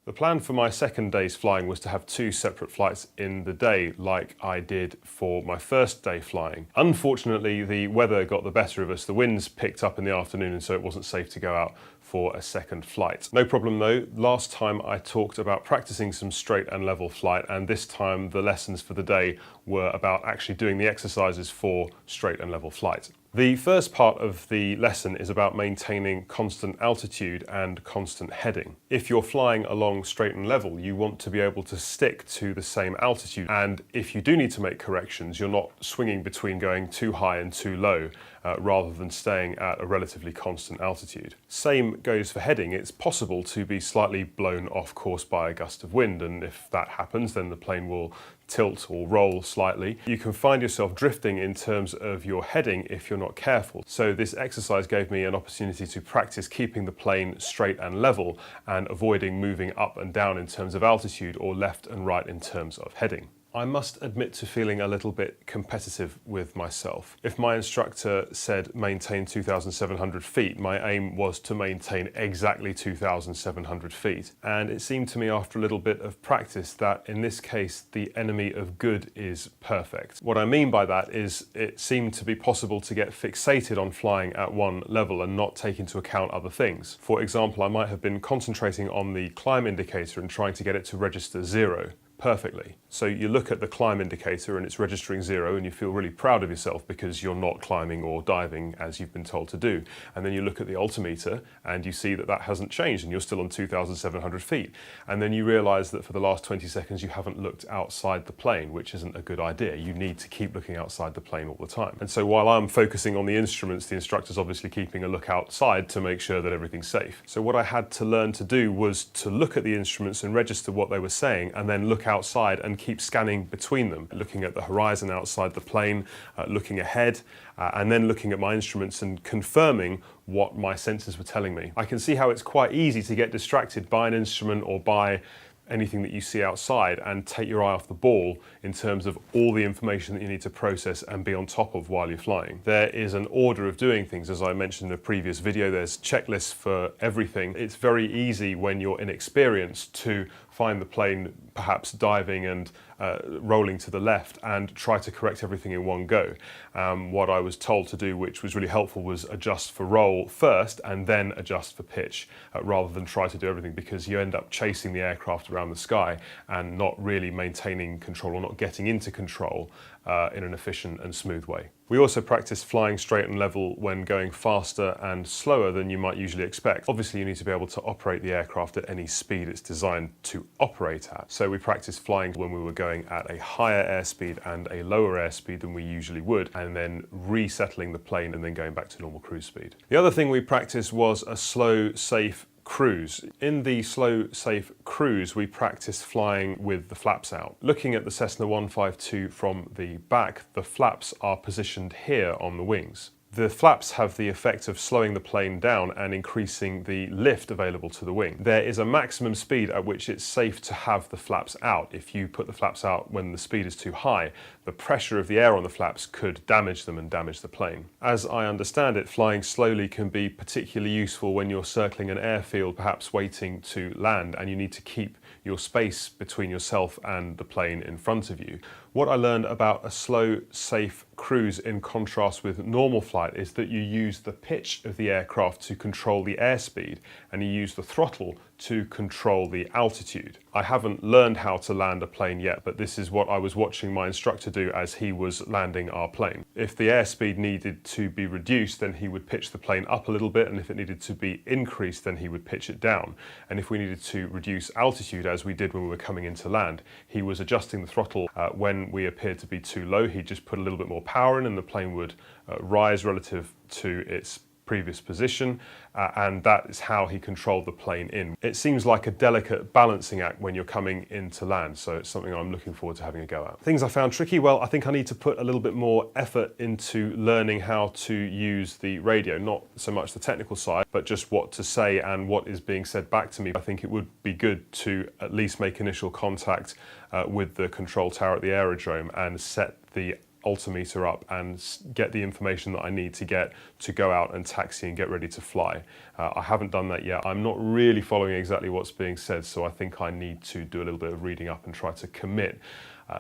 The plan for my second day's flying was to have 2 separate flights in the day, like I did for my first day flying. Unfortunately, the weather got the better of us. The winds picked up in the afternoon, and so it wasn't safe to go out for a second flight. No problem though, last time I talked about practicing some straight and level flight, and this time the lessons for the day were about actually doing the exercises for straight and level flight. The first part of the lesson is about maintaining constant altitude and constant heading. If you're flying along straight and level, you want to be able to stick to the same altitude, and if you do need to make corrections, you're not swinging between going too high and too low, rather than staying at a relatively constant altitude. Same goes for heading. It's possible to be slightly blown off course by a gust of wind, and if that happens, then the plane will tilt or roll slightly. You can find yourself drifting in terms of your heading if you're not careful. So this exercise gave me an opportunity to practice keeping the plane straight and level and avoiding moving up and down in terms of altitude or left and right in terms of heading. I must admit to feeling a little bit competitive with myself. If my instructor said maintain 2,700 feet, my aim was to maintain exactly 2,700 feet. And it seemed to me after a little bit of practice that in this case, the enemy of good is perfect. What I mean by that is it seemed to be possible to get fixated on flying at one level and not take into account other things. For example, I might have been concentrating on the climb indicator and trying to get it to register 0 perfectly. So you look at the climb indicator and it's registering 0 and you feel really proud of yourself because you're not climbing or diving as you've been told to do. And then you look at the altimeter and you see that that hasn't changed and you're still on 2,700 feet. And then you realize that for the last 20 seconds you haven't looked outside the plane, which isn't a good idea. You need to keep looking outside the plane all the time. And so while I'm focusing on the instruments, the instructor's obviously keeping a look outside to make sure that everything's safe. So what I had to learn to do was to look at the instruments and register what they were saying and then look outside and keep scanning between them, looking at the horizon outside the plane, looking ahead, and then looking at my instruments and confirming what my sensors were telling me. I can see how it's quite easy to get distracted by an instrument or by anything that you see outside and take your eye off the ball in terms of all the information that you need to process and be on top of while you're flying. There is an order of doing things, as I mentioned in a previous video. There's checklists for everything. It's very easy when you're inexperienced to find the plane perhaps diving and rolling to the left and try to correct everything in one go. What I was told to do, which was really helpful, was adjust for roll first and then adjust for pitch, rather than try to do everything, because you end up chasing the aircraft around the sky and not really maintaining control or not getting into control in an efficient and smooth way. We also practice flying straight and level when going faster and slower than you might usually expect. Obviously, you need to be able to operate the aircraft at any speed it's designed to operate at. So we practice flying when we were going at a higher airspeed and a lower airspeed than we usually would, and then resettling the plane and then going back to normal cruise speed. The other thing we practiced was a slow, safe cruise. In the slow, safe cruise, we practice flying with the flaps out. Looking at the Cessna 152 from the back, the flaps are positioned here on the wings. The flaps have the effect of slowing the plane down and increasing the lift available to the wing. There is a maximum speed at which it's safe to have the flaps out. If you put the flaps out when the speed is too high, the pressure of the air on the flaps could damage them and damage the plane. As I understand it, flying slowly can be particularly useful when you're circling an airfield, perhaps waiting to land, and you need to keep your space between yourself and the plane in front of you. What I learned about a slow, safe cruise in contrast with normal flight is that you use the pitch of the aircraft to control the airspeed, and you use the throttle to control the altitude. I haven't learned how to land a plane yet, but this is what I was watching my instructor do as he was landing our plane. If the airspeed needed to be reduced, then he would pitch the plane up a little bit, and if it needed to be increased, then he would pitch it down. And if we needed to reduce altitude, as we did when we were coming into land, he was adjusting the throttle when we appeared to be too low. He'd just put a little bit more power in and the plane would rise relative to its previous position, and that is how he controlled the plane in. It seems like a delicate balancing act when you're coming into land, so it's something I'm looking forward to having a go at. Things I found tricky, well, I think I need to put a little bit more effort into learning how to use the radio, not so much the technical side, but just what to say and what is being said back to me. I think it would be good to at least make initial contact with the control tower at the aerodrome and set the altimeter up and get the information that I need to get to go out and taxi and get ready to fly. I haven't done that yet. I'm not really following exactly what's being said, so I think I need to do a little bit of reading up and try to commit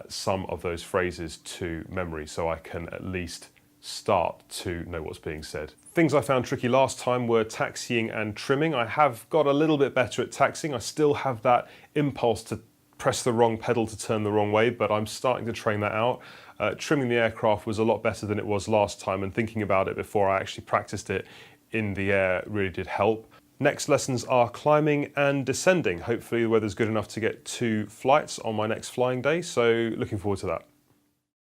some of those phrases to memory so I can at least start to know what's being said. Things I found tricky last time were taxiing and trimming. I have got a little bit better at taxiing. I still have that impulse to press the wrong pedal to turn the wrong way, but I'm starting to train that out. Trimming the aircraft was a lot better than it was last time, and thinking about it before I actually practiced it in the air really did help. Next lessons are climbing and descending. Hopefully the weather's good enough to get 2 flights on my next flying day, so looking forward to that.